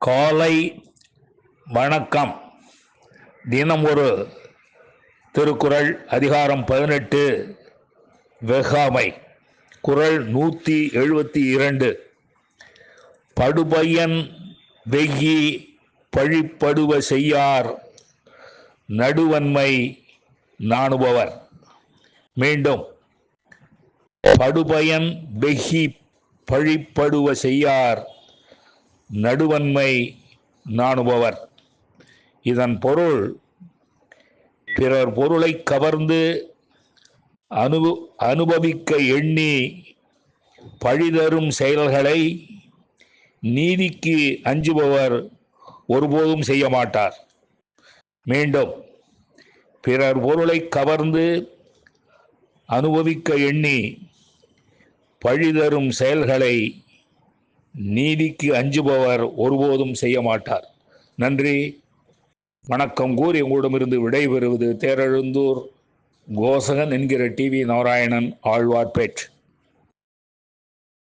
காலை வணக்கம். தினம் ஒரு திருக்குறள். அதிகாரம் 18, வெகாமை. குறள் 172. படுபயன் வெய்யி பழிப்படுவ செய்யார் நடுவன்மை நாணுபவர். மீண்டும், படுபயன் வெய்யி பழிப்படுவ செய்யார் நடுவன்மை நாணுபவர். இதன் பொருள், பிறர் பொருளை கவர்ந்து அனுபவிக்க எண்ணி பழிதரும் செயல்களை நீதிக்கு அஞ்சுபவர் ஒருபோதும் செய்ய மாட்டார். மீண்டும், பிறர் பொருளை கவர்ந்து அனுபவிக்க எண்ணி பழிதரும் செயல்களை நீதிக்கு அஞ்சுபவர் ஒருபோதும் செய்ய மாட்டார். நன்றி, வணக்கம் கூறி உங்களிடமிருந்து விடைபெறுவது தேரெழுந்தூர் கோசகன் என்கிற டிவி நாராயணன், ஆழ்வார்பேட்.